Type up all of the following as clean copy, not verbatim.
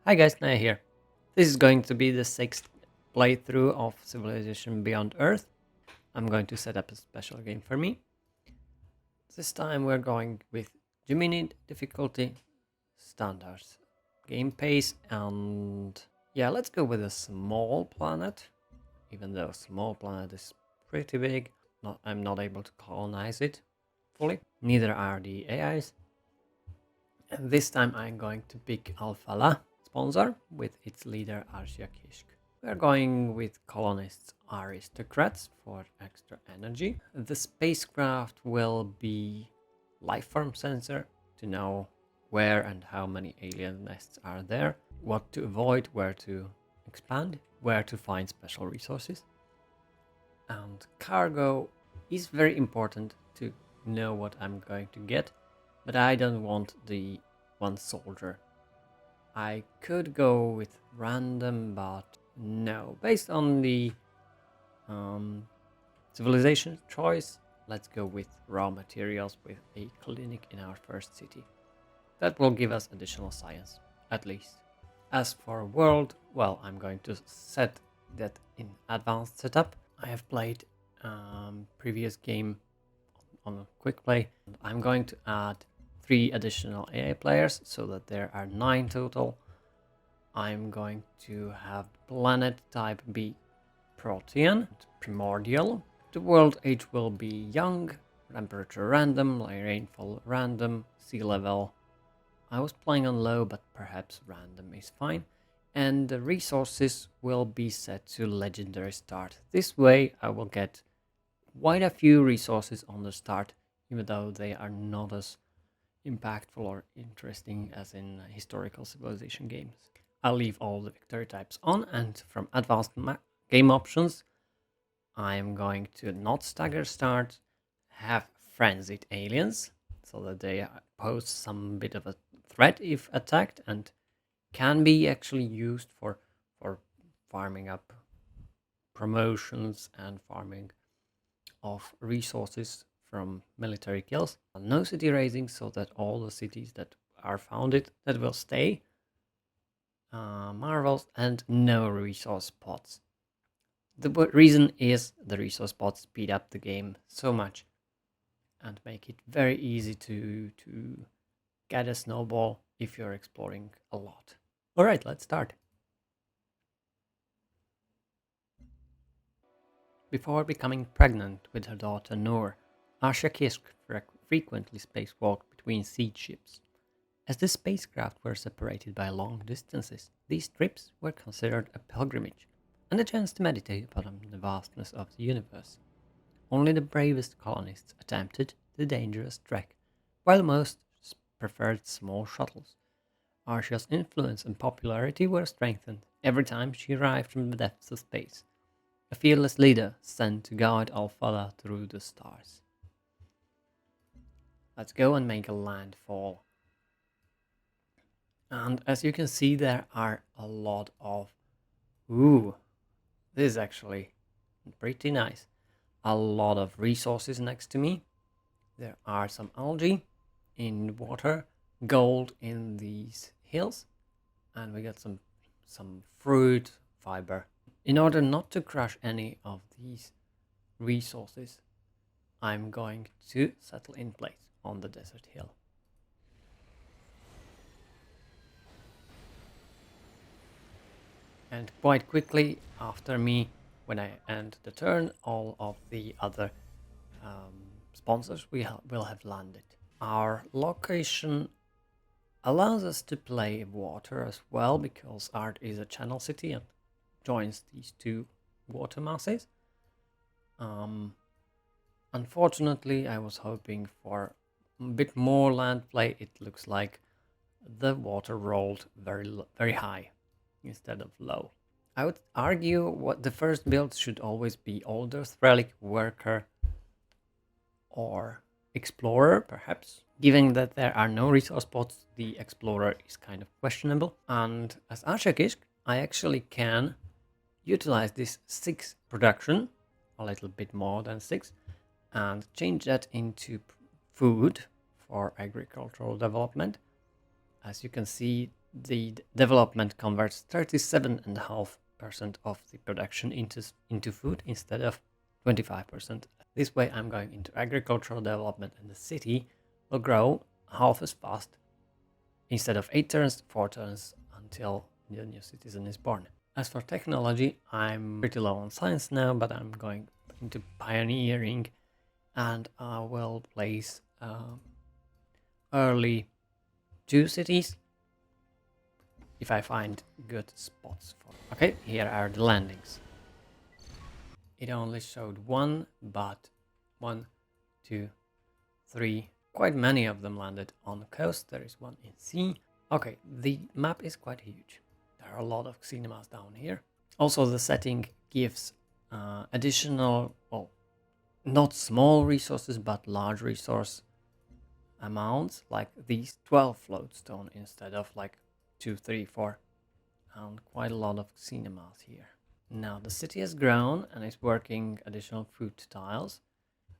Hi guys, Naya here. This is going to be the 6th playthrough of Civilization Beyond Earth. I'm going to set up a special game for me. This time we're going with Gemini difficulty, standards, game pace, and yeah, let's go with a small planet. Even though small planet is pretty big, I'm not able to colonize it fully. Neither are the AIs. And this time I'm going to pick Al Falah sponsor with its leader Arshia Kishk. We're going with colonists aristocrats for extra energy. The spacecraft will be lifeform sensor to know where and how many alien nests are there, what to avoid, where to expand, where to find special resources. And cargo is very important to know what I'm going to get, but I don't want the one soldier. I could go with random, but no. Based on the civilization choice, let's go with raw materials with a clinic in our first city. That will give us additional science, at least. As for world, well, I'm going to set that in advanced setup. I have played previous game on a quick play. I'm going to add 3 additional AI players so that there are 9 total. I'm going to have planet type be Protean, primordial. The world age will be young, temperature random, rainfall random, sea level. I was playing on low, but perhaps random is fine. And the resources will be set to legendary start. This way I will get quite a few resources on the start, even though they are not as impactful or interesting as in historical civilization games. I'll leave all the victory types on, and from advanced game options, I'm going to not stagger start, have frenzied aliens, so that they pose some bit of a threat if attacked, and can be actually used for farming up promotions and farming of resources from military kills. No city raising, so that all the cities that are founded that will stay. Marvels, and no resource pots. The reason is the resource pots speed up the game so much and make it very easy to get a snowball if you're exploring a lot. Alright, let's start. Before becoming pregnant with her daughter Noor, Asha Kisk frequently spacewalked between siege ships. As the spacecraft were separated by long distances, these trips were considered a pilgrimage and a chance to meditate upon the vastness of the universe. Only the bravest colonists attempted the dangerous trek, while most preferred small shuttles. Arcia's influence and popularity were strengthened every time she arrived from the depths of space, a fearless leader sent to guide Al Falah through the stars. Let's go and make a landfall. And as you can see, there are a lot of... Ooh, this is actually pretty nice. A lot of resources next to me. There are some algae in water, gold in these hills, and we got some fruit fiber. In order not to crush any of these resources, I'm going to settle in place on the desert hill. And quite quickly after me, when I end the turn, all of the other sponsors will have landed. Our location allows us to play water as well, because Art is a channel city and joins these 2 water masses. Unfortunately, I was hoping for a bit more land play. It looks like the water rolled very high instead of low. I would argue what the first build should always be Older's Relic, Worker, or Explorer, perhaps. Given that there are no resource pots, the Explorer is kind of questionable. And as Ashakish, I actually can utilize this 6 production, a little bit more than 6, and change that into food for agricultural development. As you can see, the development converts 37.5% of the production into food instead of 25%. This way I'm going into agricultural development, and the city will grow half as fast. Instead of 8 turns, 4 turns until the new citizen is born. As for technology, I'm pretty low on science now, but I'm going into pioneering, and I will place early 2 cities if I find good spots for. Okay, here are the landings. It only showed 1, but 1, 2, 3, quite many of them landed on the coast. There is 1 in sea. Okay, the map is quite huge. There are a lot of cinemas down here. Also, the setting gives additional, well, not small resources, but large resource amounts, like these 12 floatstone instead of like 2, 3, 4, and quite a lot of cinemas here. Now the city has grown and is working additional food tiles.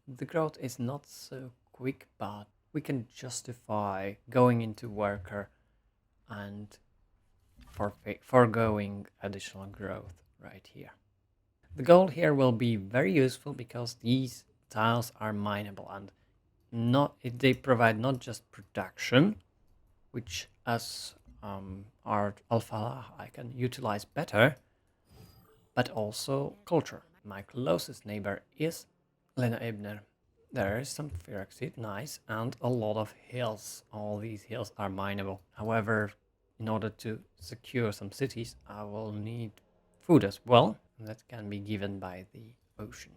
The growth is not so quick, but we can justify going into worker and foregoing additional growth right here. The gold here will be very useful because these tiles are mineable, and they provide not just production, which as BERT Al Falah I can utilize better, but also culture. My closest neighbor is Lena Ebner. There is some Phyrexiid, nice, and a lot of hills. All these hills are mineable. However, in order to secure some cities, I will need food as well. And that can be given by the ocean.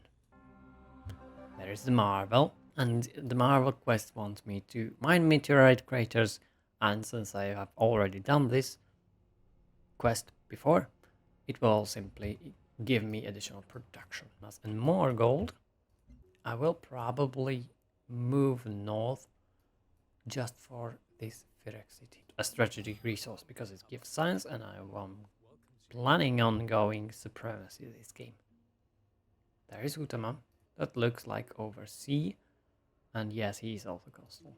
There is the Marvel, and the Marvel quest wants me to mine meteorite craters, and since I have already done this quest before, it will simply give me additional production. And more gold. I will probably move north just for this Phyrexiid, a strategic resource, because it gives science, and I'm planning on going supremacy this game. There is Utama. That looks like oversea, and yes, he is also coastal.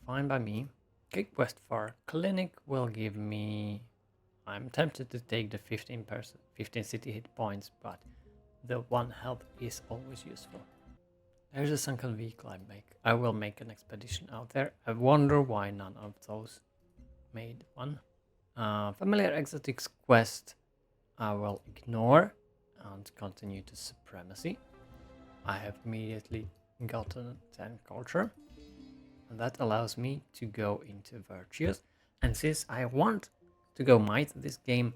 Fine by me. Okay, quest for clinic will give me... I'm tempted to take the 15 city hit points, but the 1 health is always useful. There's a sunken vehicle I will make an expedition out there. I wonder why none of those made one. Familiar exotics quest I will ignore and continue to supremacy. I have immediately gotten 10 culture, and that allows me to go into virtues. And since I want to go might this game,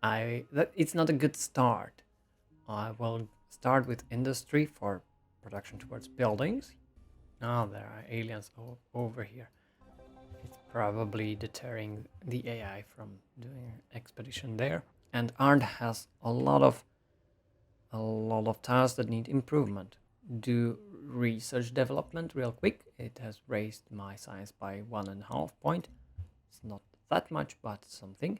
it's not a good start. I will start with industry for production towards buildings. Oh, there are aliens over here. It's probably deterring the AI from doing expedition there. And Arnd has a lot of tasks that need improvement. Do research development real quick. It has raised my science by 1.5 point. It's not that much, but something.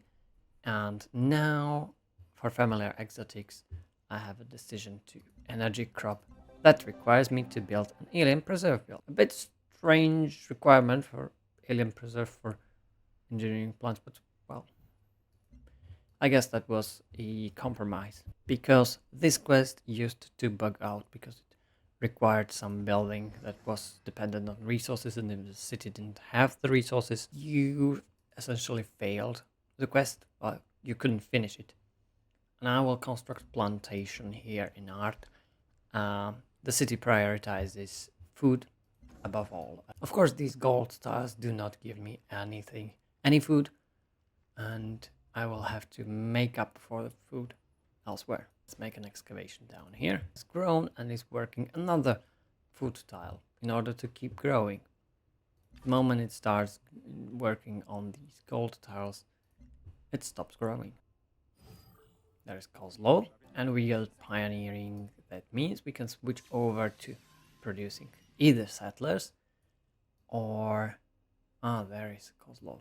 And now for familiar exotics, I have a decision to energy crop. That requires me to build an alien preserve build. A bit strange requirement for alien preserve for engineering plants, but well, I guess that was a compromise, because this quest used to bug out because it required some building that was dependent on resources, and if the city didn't have the resources, you essentially failed the quest. Well, you couldn't finish it. And I will construct plantation here in Art. The city prioritizes food above all. Of course, these gold stars do not give me any food, and I will have to make up for the food elsewhere. Let's make an excavation down here. It's grown and is working another food tile in order to keep growing. The moment it starts working on these gold tiles, it stops growing. There is Kozlo, and we got pioneering. That means we can switch over to producing either settlers or... there is Kozlo.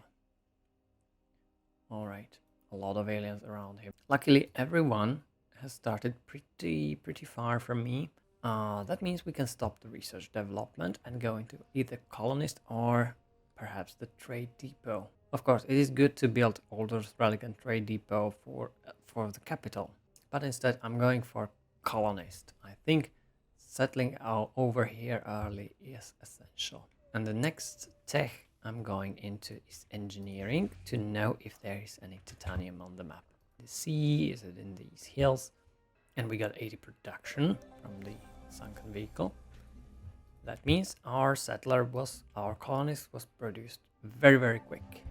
Alright, a lot of aliens around here. Luckily, everyone has started pretty far from me. That means we can stop the research development and go into either colonist or perhaps the trade depot. Of course, it is good to build older relic and trade depot for the capital, but instead I'm going for colonist. I think settling out over here early is essential. And the next tech I'm going into is engineering to know if there is any titanium on the map. The sea, is it in these hills? And we got 80 production from the sunken vehicle. That means our colonist was produced very quick.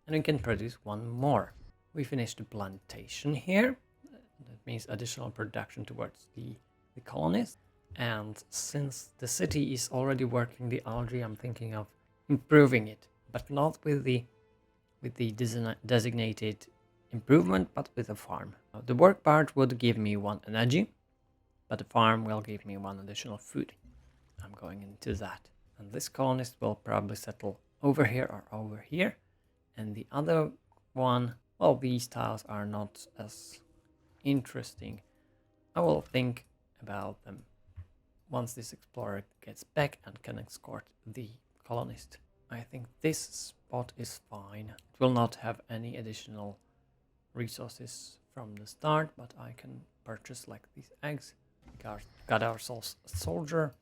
And we can produce one more. We finished the plantation here. That means additional production towards the colonists. And since the city is already working the algae, I'm thinking of improving it, but not with the designated improvement, but with a farm. The work part would give me 1 energy, but the farm will give me 1 additional food. I'm going into that. And this colonist will probably settle over here or over here. And the other one, well, these tiles are not as interesting. I will think about them once this explorer gets back and can escort the colonist. I think this spot is fine. It will not have any additional resources from the start, but I can purchase like these eggs. Got ourselves a soldier,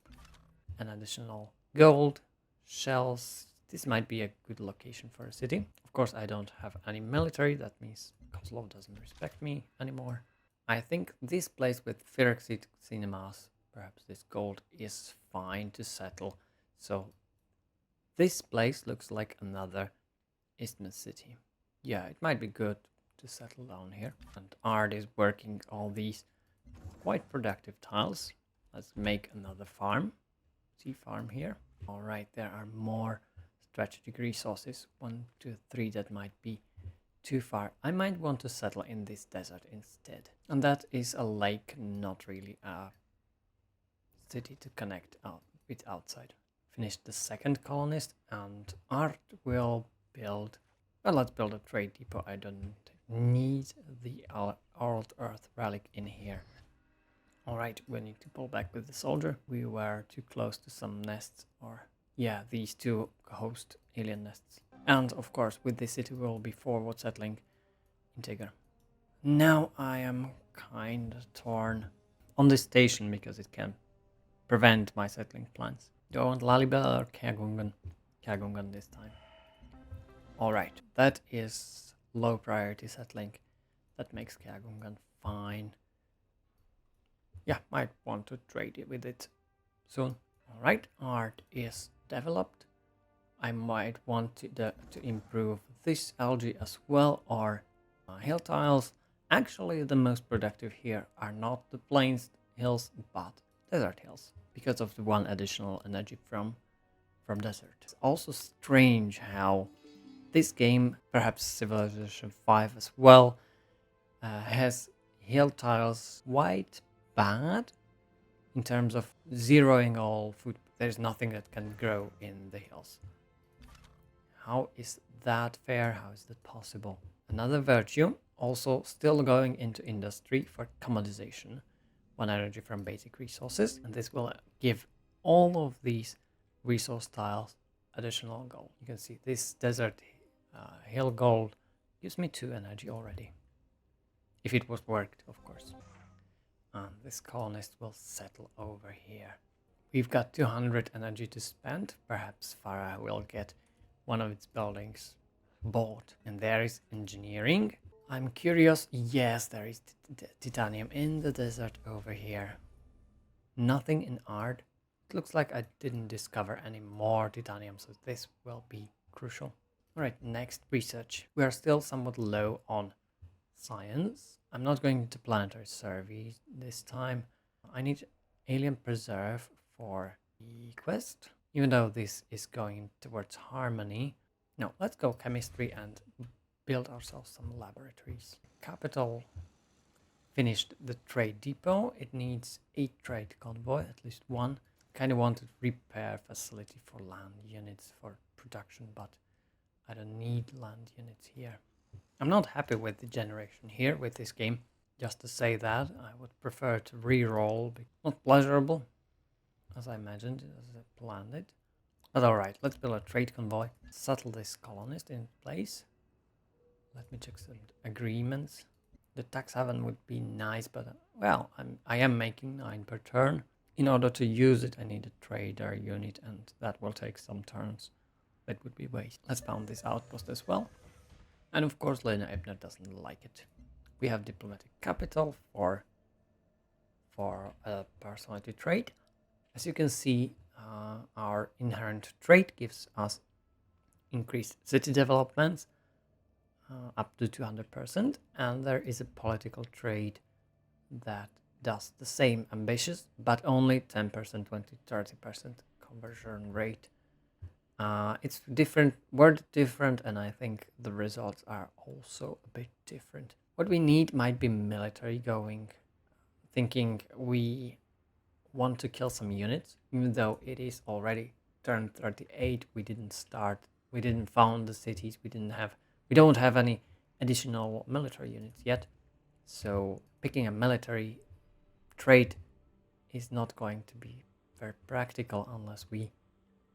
an additional gold, shells. This might be a good location for a city. Of course, I don't have any military. That means Kozlov doesn't respect me anymore. I think this place with Firexit cinemas, perhaps this gold, is fine to settle. So this place looks like another Isthmus city. Yeah, it might be good to settle down here. And Art is working all these quite productive tiles. Let's make another farm. Sea farm here. All right, there are more strategic resources. 1, 2, 3 that might be too far. I might want to settle in this desert instead. And that is a lake, not really a city to connect out with outside. Finished the second colonist, and Art will build, well, let's build a trade depot. I don't need the old earth relic in here. All right, we need to pull back with the soldier. We were too close to some nests, or yeah, these two host alien nests. And of course, with this city we will be forward settling Integer. Now I am kind of torn on this station because it can prevent my settling plans. Do I want Lalibela or Kagungan? Kagungan this time. Alright, that is low priority settling. That makes Kagungan fine. Yeah, might want to trade it with it soon. Alright, Art is developed. I might want to improve this algae as well, or hill tiles. Actually, the most productive here are not the plains hills, but desert hills, because of the 1 additional energy from desert. It's also strange how this game, perhaps Civilization 5 as well, has hill tiles quite bad in terms of zeroing all food. There's nothing that can grow in the hills. How is that fair? How is that possible? Another virtue, also still going into industry for commodization. 1 energy from basic resources, and this will give all of these resource tiles additional gold. You can see this desert hill gold gives me 2 energy already. If it was worked, of course. And this colonist will settle over here. We've got 200 energy to spend. Perhaps Farah will get one of its buildings bought. And there is engineering. I'm curious. Yes, there is titanium in the desert over here. Nothing in art. It looks like I didn't discover any more titanium, so this will be crucial. Alright, next research. We are still somewhat low on science. I'm not going into planetary survey this time. I need alien preserve for the quest, even though this is going towards harmony. No, let's go chemistry and build ourselves some laboratories. Capital finished the trade depot. It needs 8 trade convoy, at least 1. Kind of wanted repair facility for land units for production, but I don't need land units here. I'm not happy with the generation here with this game. Just to say that, I would prefer to re-roll. Not pleasurable, as I imagined, as I planned it. But alright, let's build a trade convoy. Settle this colonist in place. Let me check some agreements. The tax haven would be nice, but well, I am making 9 per turn. In order to use it, I need a trader unit, and that will take some turns. That would be waste. Let's pound this outpost as well. And of course, Lena Ebner doesn't like it. We have diplomatic capital for a personality trait. As you can see, our inherent trait gives us increased city developments up to 200%, and there is a political trait that does the same, ambitious, but only 10%, 20, 30% conversion rate. It's different, word different, and I think the results are also a bit different. What we need might be military going, thinking we want to kill some units, even though it is already turn 38. We didn't found the cities, we don't have any additional military units yet. So picking a military trait is not going to be very practical unless we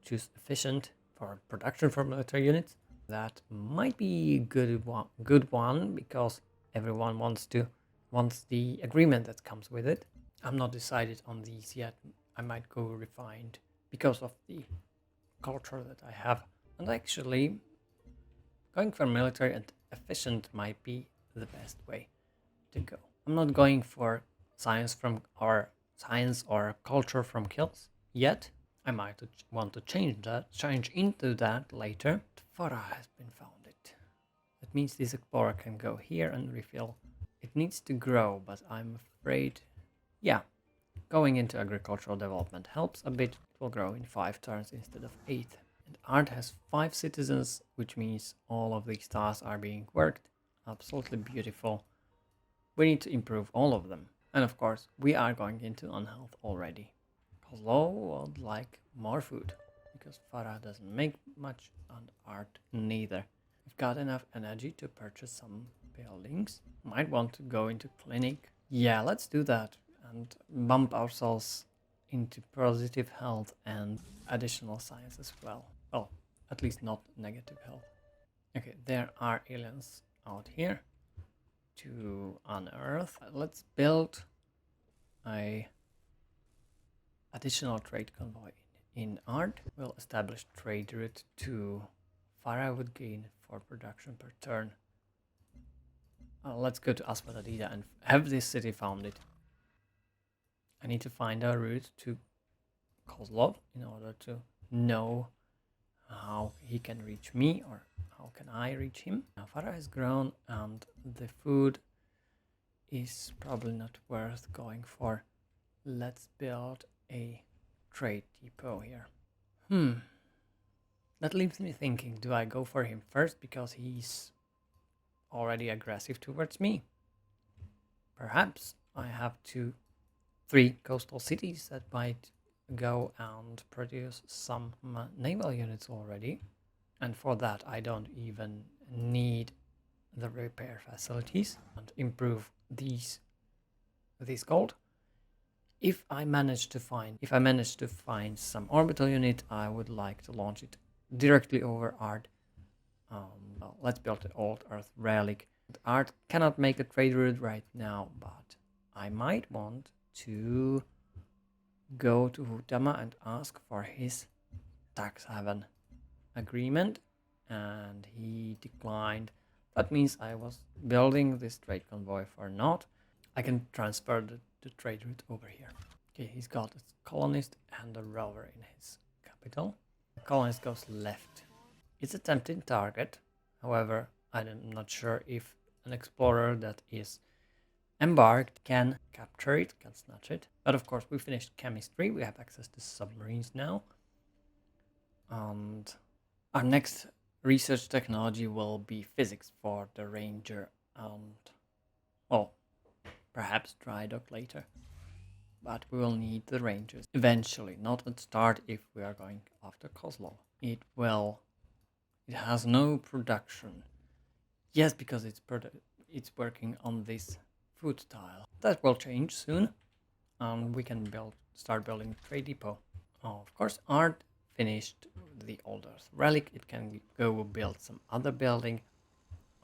choose efficient for production for military units. That might be a good one because everyone wants the agreement that comes with it. I'm not decided on these yet. I might go refined because of the culture that I have. And actually, going for military and efficient might be the best way to go. I'm not going for science or culture from kills yet. I might want to change into that later. Farah has been founded. That means this explorer can go here and refill. It needs to grow, but I'm afraid, yeah, going into agricultural development helps a bit. It will grow in 5 turns instead of 8. And art has 5 citizens, which means all of these tasks are being worked. Absolutely beautiful. We need to improve all of them. And of course, we are going into unhealth already. Kozlo would like more food, because Farah doesn't make much and art neither. We've got enough energy to purchase some buildings. Might want to go into clinic. Yeah, let's do that and bump ourselves into positive health and additional science as well. Well, at least not negative health. Okay, there are aliens out here to unearth. Let's build a additional trade convoy in art. We'll establish trade route to Farah would gain for production per turn. Let's go to Aspadadida and have this city founded. I need to find a route to Kozlov in order to know how he can reach me or how can I reach him. Now Farah has grown and the food is probably not worth going for. Let's build a trade depot here. That leaves me thinking, do I go for him first because he's already aggressive towards me? Perhaps I have 3 coastal cities that might go and produce some naval units already. And for that, I don't even need the repair facilities and improve these gold. If I manage to find some orbital unit, I would like to launch it directly over art. Well, let's build the old Earth relic. Art cannot make a trade route right now, but I might want to go to Hutama and ask for his tax haven agreement, and he declined. That means I was building this trade convoy for naught. I can transfer the trade route over here. Okay, he's got a colonist and a rover in his capital. The colonist goes left. It's a tempting target. However, I'm not sure if an explorer that is embarked can capture it, can snatch it. But of course, we finished chemistry. We have access to submarines now. And our next research technology will be physics for the Ranger and, well, perhaps dry dock later. But we will need the Rangers eventually, not at start if we are going after Kozlov. It has no production. Yes, because it's working on this food tile. That will change soon. We can start building trade depot. Of course, art finished the Old Earth relic, it can go build some other building.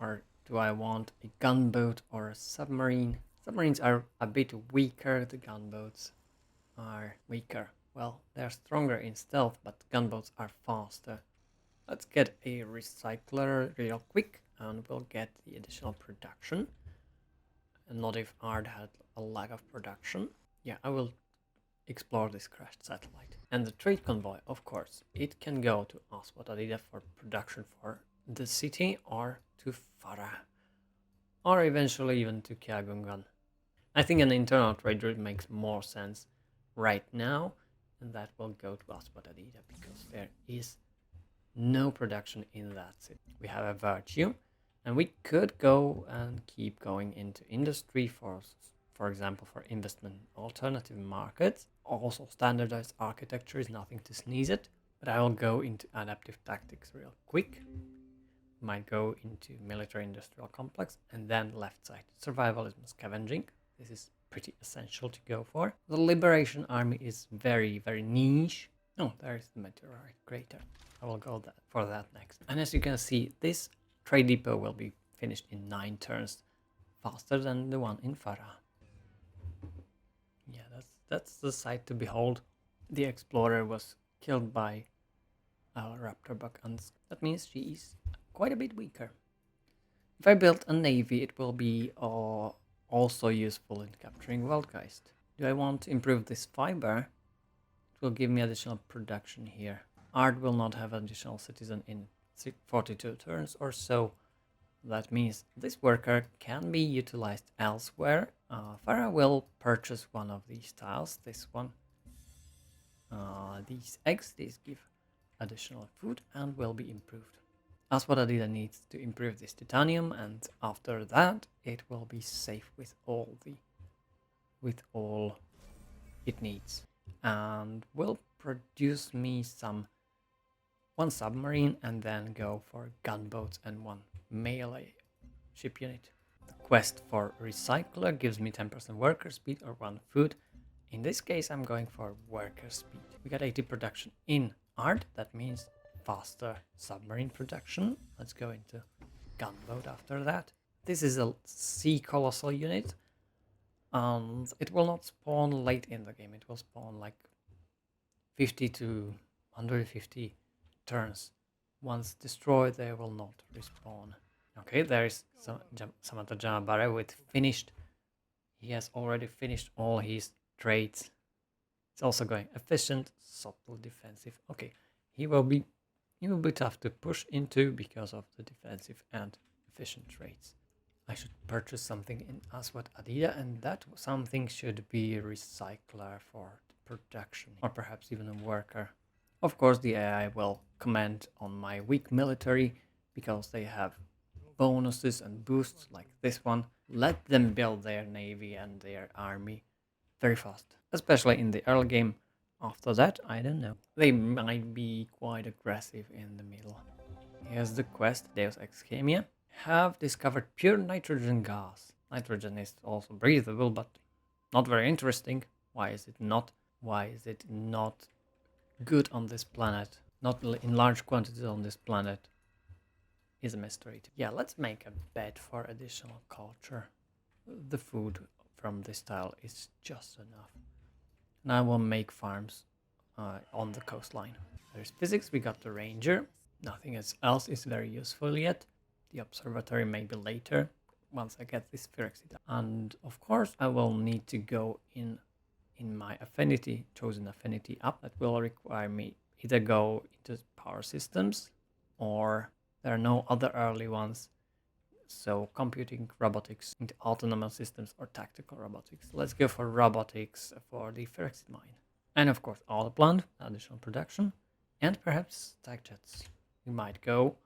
Or do I want a gunboat or a submarine? Submarines are a bit weaker, the gunboats are weaker. Well, they're stronger in stealth, but gunboats are faster. Let's get a recycler real quick and we'll get the additional production. And not if Ard had a lack of production. Yeah, I will explore this crashed satellite. And the trade convoy, of course, it can go to Aswad Adida for production for the city or to Farah. Or eventually even to Kiagungan. I think an internal trade route makes more sense right now. And that will go to Aswad Adida because there is no production in that city. We have a virtue, and we could go and keep going into industry for example, for investment alternative markets. Also, standardized architecture is nothing to sneeze at, but I will go into adaptive tactics real quick. Might go into military industrial complex, and then left side survivalism scavenging. This is pretty essential to go for. The liberation army is very, very niche. Oh, there is the meteorite crater. I will go for that next. And as you can see, this trade depot will be finished in 9 turns, faster than the one in Farah. Yeah, that's the sight to behold. The explorer was killed by a raptor buck, and that means she is quite a bit weaker. If I build a navy, it will be also useful in capturing Wildgeist. Do I want to improve this fiber? It will give me additional production here. Art will not have additional citizen in 42 turns or so. That means this worker can be utilized elsewhere. Farah will purchase one of these tiles, this one. These eggs, these give additional food and will be improved. Aswad Adida needs to improve this titanium, and after that it will be safe with all it needs. And will produce me one submarine and then go for gunboats and one melee ship unit. The quest for recycler gives me 10% worker speed or 1 food. In this case I'm going for worker speed. We got 80 production in art, that means faster submarine production. Let's go into gunboat after that. This is a sea colossal unit, and it will not spawn late in the game. It will spawn like 50 to 150 turns. Once destroyed, they will not respawn. Okay, there is Samantha Jamabare with finished. He has already finished all his traits. It's also going efficient, subtle, defensive. Okay, he will be tough to push into because of the defensive and efficient traits. I should purchase something in Aswad Adida, and that something should be a recycler for production, or perhaps even a worker. Of course, the AI will comment on my weak military because they have bonuses and boosts like this one. Let them build their navy and their army very fast, especially in the early game. After that, I don't know. They might be quite aggressive in the middle. Here's the quest, Deus Ex Chemia. Have discovered pure nitrogen gas. Nitrogen is also breathable, but not very interesting. Why is it not? Why is it not good on this planet? Not in large quantities on this planet is a mystery. Yeah, let's make a bet for additional culture. The food from this tile is just enough. Now we'll make farms on the coastline. There's physics, we got the ranger. Nothing else is very useful yet. The observatory maybe later, once I get this Phyrexida. And of course I will need to go in my affinity, chosen affinity up. That will require me either go into power systems, or there are no other early ones. So computing, robotics, into autonomous systems or tactical robotics. Let's go for robotics for the Phyrexid mine. And of course all the plant, additional production, and perhaps tag jets. We might go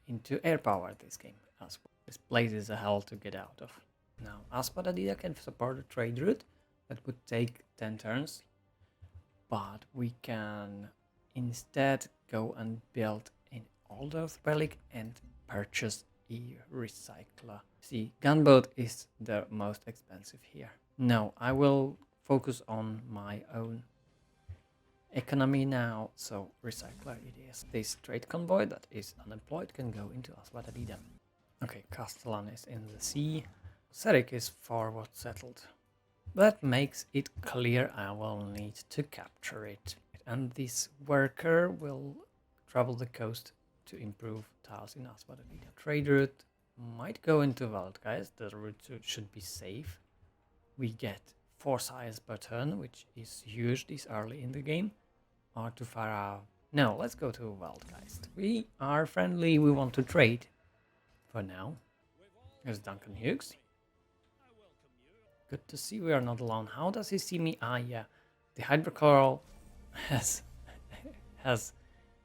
into air power this game as well. This place is a hell to get out of. Now Aswad Adida can support a trade route that would take 10 turns, but we can instead go and build an Old Earth relic and purchase a recycler. See, gunboat is the most expensive here. No, I will focus on my own economy now, so recycler it is. This trade convoy that is unemployed can go into Aswadadida. Okay, Castellan is in the sea. Serik is forward settled. That makes it clear I will need to capture it. And this worker will travel the coast to improve tiles in Aswadadida. Trade route might go into Valdgeist. The route should be safe. We get 4 science per turn, which is huge this early in the game. Or to Farah. No, let's go to Wildgeist. We are friendly, we want to trade. For now. There's Duncan Hughes. Good to see we are not alone. How does he see me? Ah, yeah. The hydrocoral has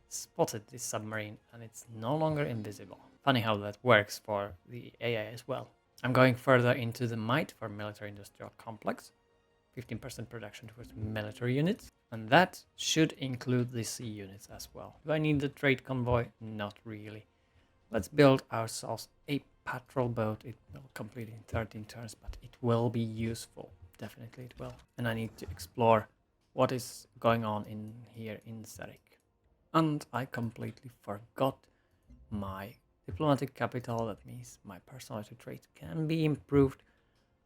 spotted this submarine and it's no longer invisible. Funny how that works for the AI as well. I'm going further into the might for military industrial complex. 15% production towards military units. And that should include the sea units as well. Do I need the trade convoy? Not really. Let's build ourselves a patrol boat. It will complete in 13 turns, but it will be useful. Definitely it will. And I need to explore what is going on in here in Serik. And I completely forgot my diplomatic capital. That means my personality trait can be improved.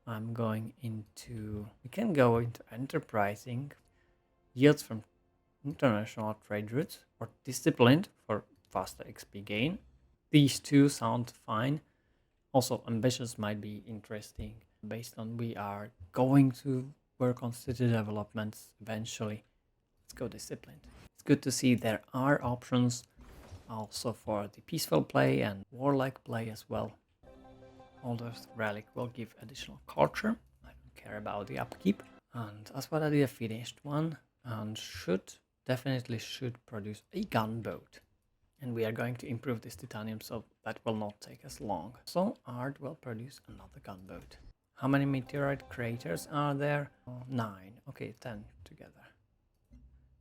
I'm going into... We can go into enterprising. Yields from international trade routes or disciplined for faster XP gain. These two sound fine. Also, ambitious might be interesting based on we are going to work on city developments eventually. Let's go disciplined. It's good to see there are options also for the peaceful play and warlike play as well. Alder's relic will give additional culture. I don't care about the upkeep. And Aswadadida finished one and definitely should produce a gunboat. And we are going to improve this titanium, so that will not take us long. So Art will produce another gunboat. How many meteorite craters are there? 9. Okay, 10 together.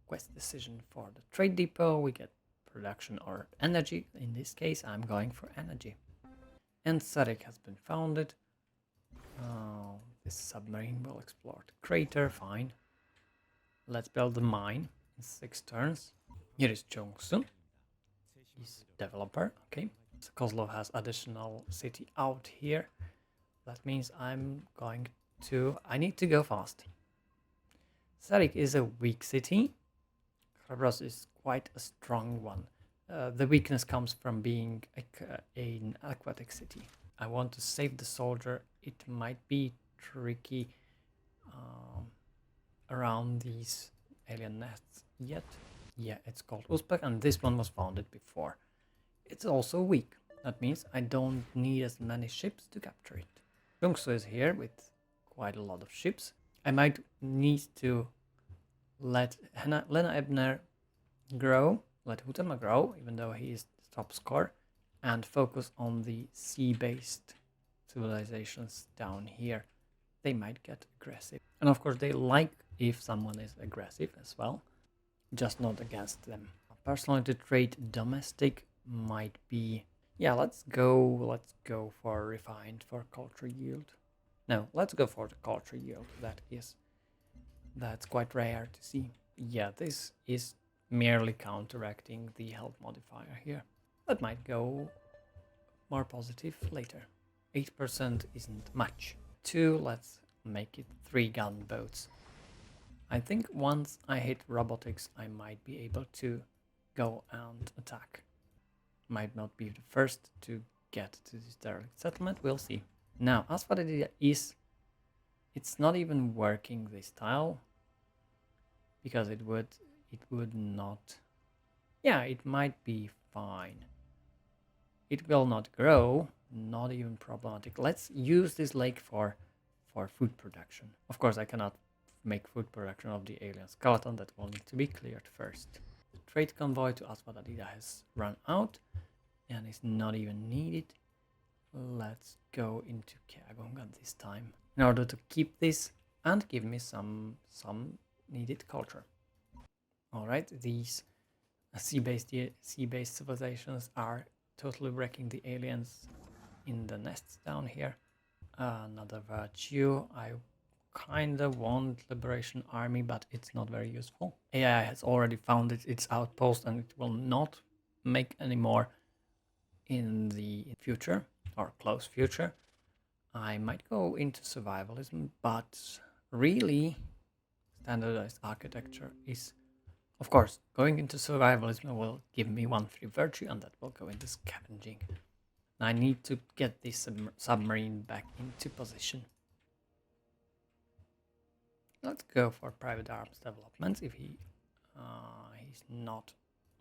Quest decision for the trade depot. We get production or energy. In this case, I'm going for energy. And Serik has been founded. This submarine will explore the crater. Fine. Let's build the mine in 6 turns. Here is Jongsun. He's developer. Okay. So Kozlov has additional city out here. That means I'm going to... I need to go fast. Serik is a weak city. Khrabros is quite a strong one. The weakness comes from being an aquatic city. I want to save the soldier. It might be tricky around these alien nests yet. Yeah, it's called Uzbek, and this one was founded before. It's also weak. That means I don't need as many ships to capture it. Jungsu is here with quite a lot of ships. I might need to let Lena Ebner grow, let Hutema grow, even though he is the top scorer, and focus on the sea-based civilizations down here. They might get aggressive. And of course they like if someone is aggressive as well, just not against them. Personality trait domestic might be... Yeah, let's go for refined for culture yield. No, let's go for the culture yield. That's quite rare to see. Yeah, this is merely counteracting the health modifier here. That might go more positive later. 8% isn't much. 2, let's make it 3 gunboats. I think once I hit robotics, I might be able to go and attack. Might not be the first to get to this derelict settlement, we'll see. Now, as for the idea is, it's not even working this tile, because it would not... Yeah, it might be fine. It will not grow, not even problematic. Let's use this lake for food production. Of course, I cannot make food production of the alien skeleton. That will need to be cleared first. The trade convoy to Aswadadida has run out and is not even needed. Let's go into Keagongan this time in order to keep this and give me some needed culture. Alright, these sea-based civilizations are totally wrecking the aliens in the nests down here. Another virtue. I kinda want Liberation Army, but it's not very useful. AI has already founded its outpost and it will not make any more in the future or close future. I might go into survivalism, but really standardized architecture is, of course, going into survivalism will give me one free virtue and that will go into scavenging. I need to get this submarine back into position. Let's go for private arms development if he's not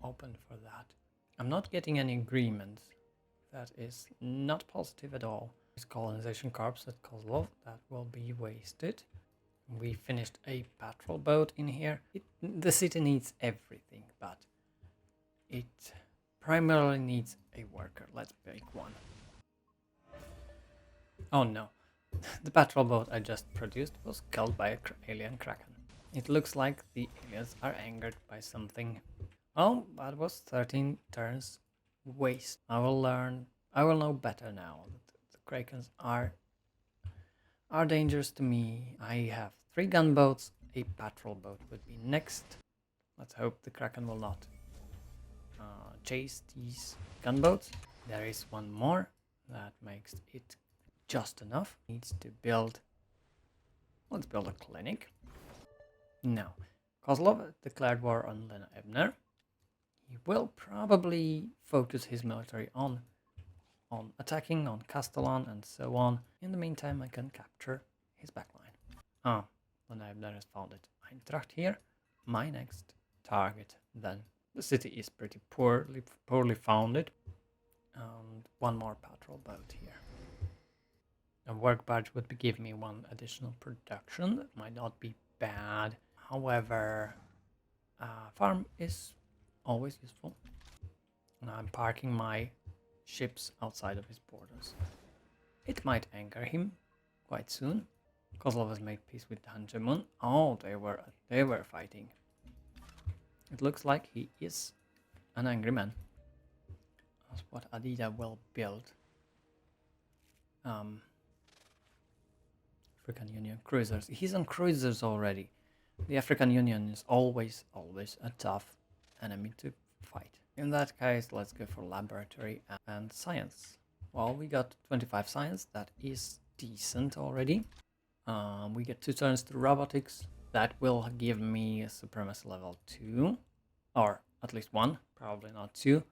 open for that. I'm not getting any agreements. That is not positive at all. This colonization corps at Kozlov, that will be wasted. We finished a patrol boat in here. The city needs everything, but it primarily needs a worker. Let's pick one. Oh no. The patrol boat I just produced was killed by an alien kraken. It looks like the aliens are angered by something. Oh, that was 13 turns waste. I will know better now. The krakens are dangerous to me. I have 3 gunboats. A patrol boat would be next. Let's hope the kraken will not chase these gunboats. There is one more. That makes it just enough. Needs to build. Let's build a clinic. Now, Kozlov declared war on Lena Ebner. He will probably focus his military on attacking on Castellan and so on. In the meantime, I can capture his backline. Ah, Lena Ebner has found it. Eintracht here. My next target then. The city is pretty poorly founded. And one more patrol boat here. A work barge would give me 1 additional production. That might not be bad. However, farm is always useful. And I'm parking my ships outside of his borders. It might anger him quite soon. Kozlov has made peace with Hanjamun. Oh, they were fighting. It looks like he is an angry man. That's what Adida will build. African Union cruisers. He's on cruisers already. The African Union is always a tough enemy to fight. In that case, let's go for laboratory and science. Well, we got 25 science. That is decent already. We get 2 turns to robotics. That will give me a supremacy level 2. Or at least 1, probably not 2.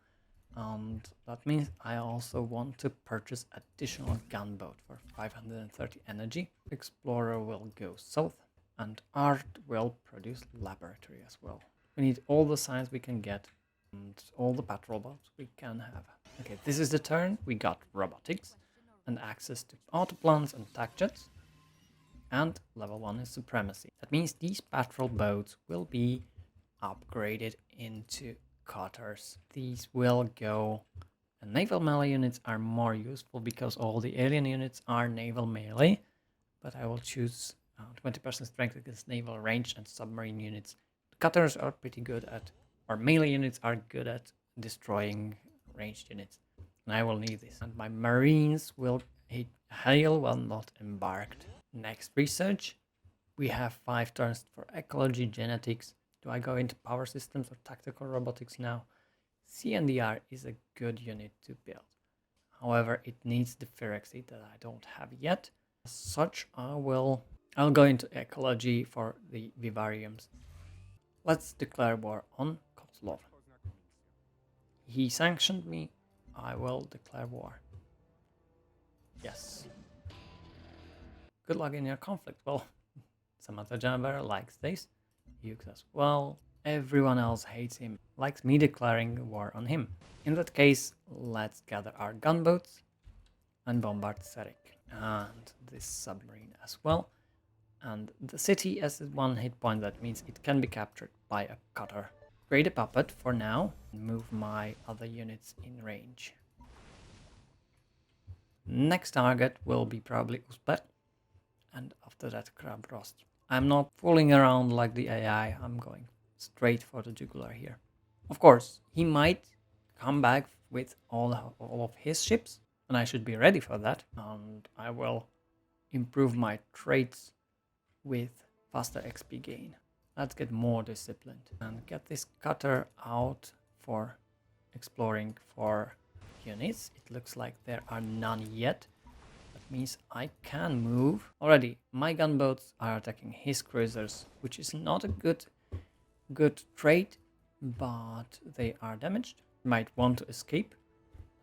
And that means I also want to purchase additional gunboat for 530 energy. Explorer will go south and art will produce laboratory as well. We need all the science we can get and all the patrol boats we can have. Okay, this is the turn. We got robotics and access to autoplans and tac jets. And level 1 is supremacy. That means these patrol boats will be upgraded into cutters. These will go, and naval melee units are more useful because all the alien units are naval melee, but I will choose 20% strength against naval range and submarine units. The cutters are pretty good at, or melee units are good at destroying ranged units, and I will need this. And my marines will hail while not embarked. Next research, we have 5 turns for ecology, genetics. Do I go into power systems or tactical robotics now? CNDR is a good unit to build. However, it needs the Phyrexy that I don't have yet. As such, I'll go into ecology for the vivariums. Let's declare war on Kozlov. He sanctioned me. I will declare war. Yes. Good luck in your conflict. Well, Samantha Janabera likes this. Hughes as well. Everyone else hates him, likes me declaring war on him. In that case, let's gather our gunboats and bombard Serik and this submarine as well. And the city has 1 hit point, that means it can be captured by a cutter. Create a puppet for now and move my other units in range. Next target will be probably Uzbek, and after that Krabrost. I'm not fooling around like the AI, I'm going straight for the jugular here. Of course, he might come back with all of his ships, and I should be ready for that. And I will improve my traits with faster XP gain. Let's get more disciplined and get this cutter out for exploring for units. It looks like there are none yet. That means I can move. Already, my gunboats are attacking his cruisers, which is not a good trait, but they are damaged. Might want to escape.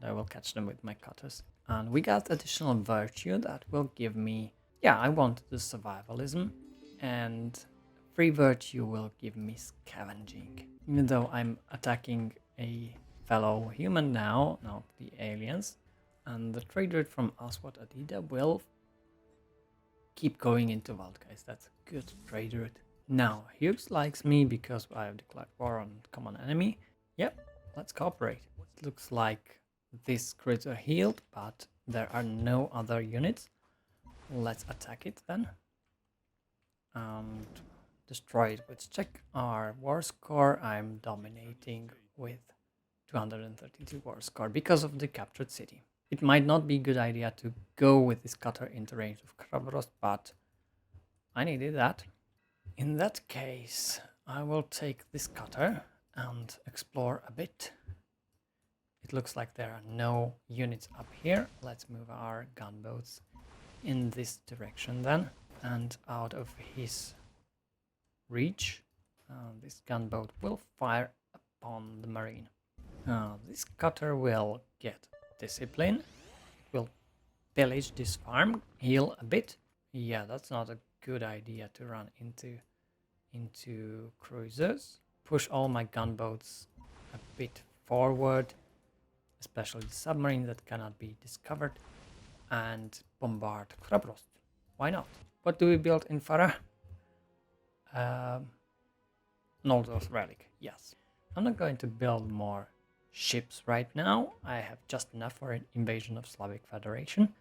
I will catch them with my cutters. And we got additional virtue that will give me... Yeah, I want the survivalism. And free virtue will give me scavenging. Even though I'm attacking a fellow human now, not the aliens. And the trade route from Aswad Adida will keep going into Vault, guys. That's a good trade route. Now, Hughes likes me because I have declared war on common enemy. Yep, let's cooperate. It looks like this cruiser healed, but there are no other units. Let's attack it then. And destroy it. Let's check our war score. I'm dominating with 232 war score because of the captured city. It might not be a good idea to go with this cutter into range of Krabrost, but I needed that. In that case, I will take this cutter and explore a bit. It looks like there are no units up here. Let's move our gunboats in this direction then, and out of his reach. This gunboat will fire upon the marine. This cutter will get discipline. It will pillage this farm, heal a bit. Yeah, that's not a good idea to run into cruisers. Push all my gunboats a bit forward, especially the submarine that cannot be discovered, and bombard Krabrost. Why not? What do we build in Farah? Noldor's Relic, yes. I'm not going to build more ships right now. I have just enough for an invasion of Slavic Federation,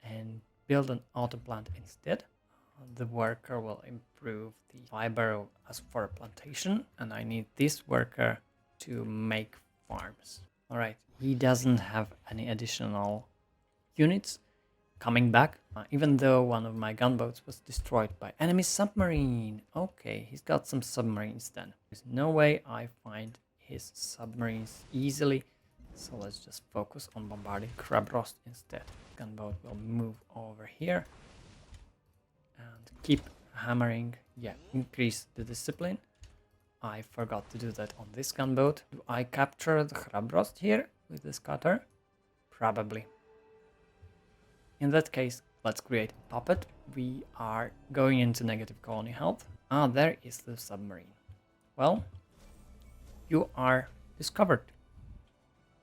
and build an auto plant instead. The worker will improve the fiber as for a plantation, and I need this worker to make farms. Alright, he doesn't have any additional units coming back, even though one of my gunboats was destroyed by enemy submarine. Okay, he's got some submarines then. There's no way I find his submarines easily, so let's just focus on bombarding Krabrost instead. Gunboat will move over here and keep hammering. Yeah, increase the discipline. I forgot to do that on this gunboat. Do I capture the Krabrost here with this cutter? Probably. In that case, let's create a puppet. We are going into negative colony health. Ah, there is the submarine. Well, you are discovered,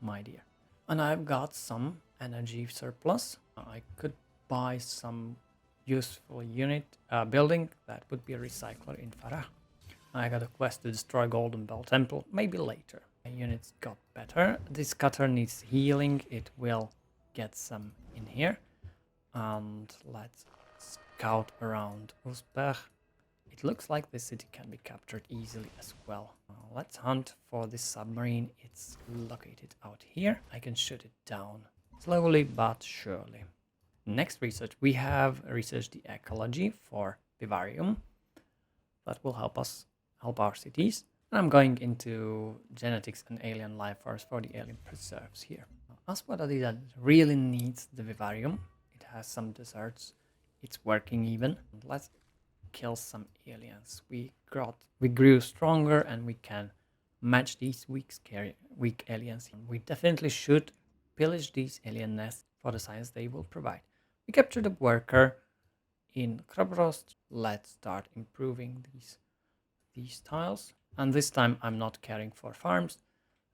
my dear. And I've got some energy surplus. I could buy some useful unit building. That would be a recycler in Farah. I got a quest to destroy Golden Bell Temple, maybe later. My units got better. This cutter needs healing. It will get some in here. And let's scout around Uzbek. It looks like this city can be captured easily as well. Let's hunt for this submarine. It's located out here. I can shoot it down slowly but surely. Next research, we have researched the ecology for vivarium. That will help our cities. And I'm going into genetics and alien life forms for the alien preserves here. Aswad Adida really needs the vivarium. It has some deserts. It's working even. Let's kill some aliens. We grew stronger and we can match these weak aliens. We definitely should pillage these alien nests for the science they will provide. We captured a worker in Krabrost. Let's start improving these tiles. And this time I'm not caring for farms.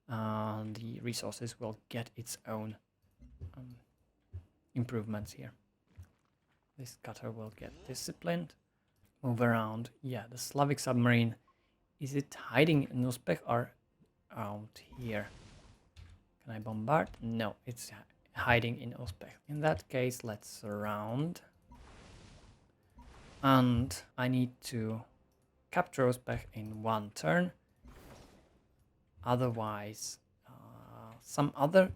The resources will get its own improvements here. This cutter will get disciplined. Move around. Yeah, the Slavic submarine. Is it hiding in Uzbek or out here? Can I bombard? No, it's hiding in Uzbek. In that case, let's surround. And I need to capture Uzbek in one turn. Otherwise, some other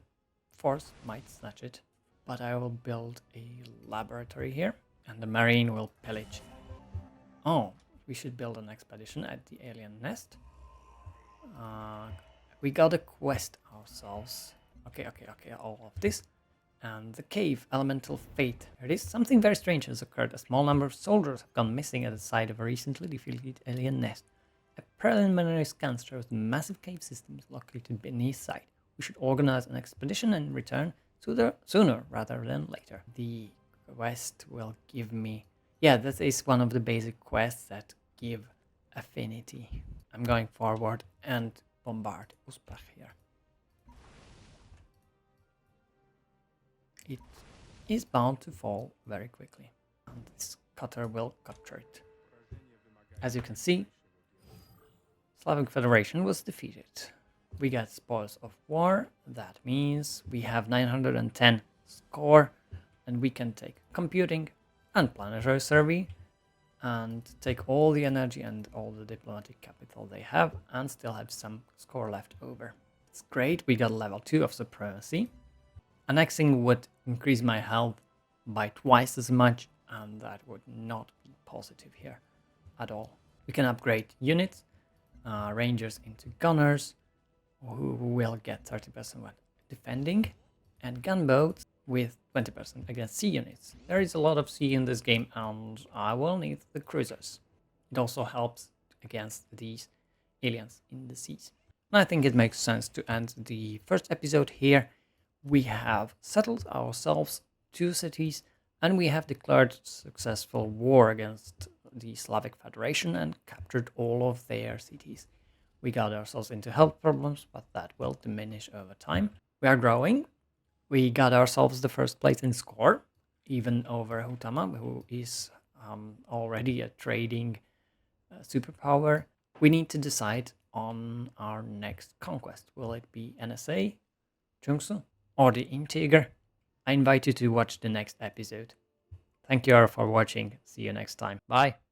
force might snatch it. But I will build a laboratory here, and the marine will pillage Oh, we should build an expedition at the alien nest. We got a quest ourselves. Okay, all of this. And the cave, elemental fate. There it is. Something very strange has occurred. A small number of soldiers have gone missing at the site of a recently defeated alien nest. A preliminary scan shows massive cave systems located beneath site. We should organize an expedition and return sooner rather than later. The quest will give me... Yeah, that is one of the basic quests that give affinity. I'm going forward and bombard Usbach here. It is bound to fall very quickly, and this cutter will capture it. As you can see, Slavic Federation was defeated. We got spoils of war. That means we have 910 score, and we can take computing and planetary survey and take all the energy and all the diplomatic capital they have and still have some score left over. It's great. We got level 2 of supremacy. Annexing would increase my health by twice as much, and that would not be positive here at all. We can upgrade units, rangers into gunners, who will get 30% when defending, and gunboats with 20% against sea units. There is a lot of sea in this game, and I will need the cruisers. It also helps against these aliens in the seas. And I think it makes sense to end the first episode here. We have settled ourselves 2 cities, and we have declared successful war against the Slavic Federation and captured all of their cities. We got ourselves into health problems, but that will diminish over time. We are growing. We got ourselves the first place in score, even over Hutama, who is already a trading superpower. We need to decide on our next conquest. Will it be NSA, Chungsu, or the Integer? I invite you to watch the next episode. Thank you all for watching. See you next time. Bye.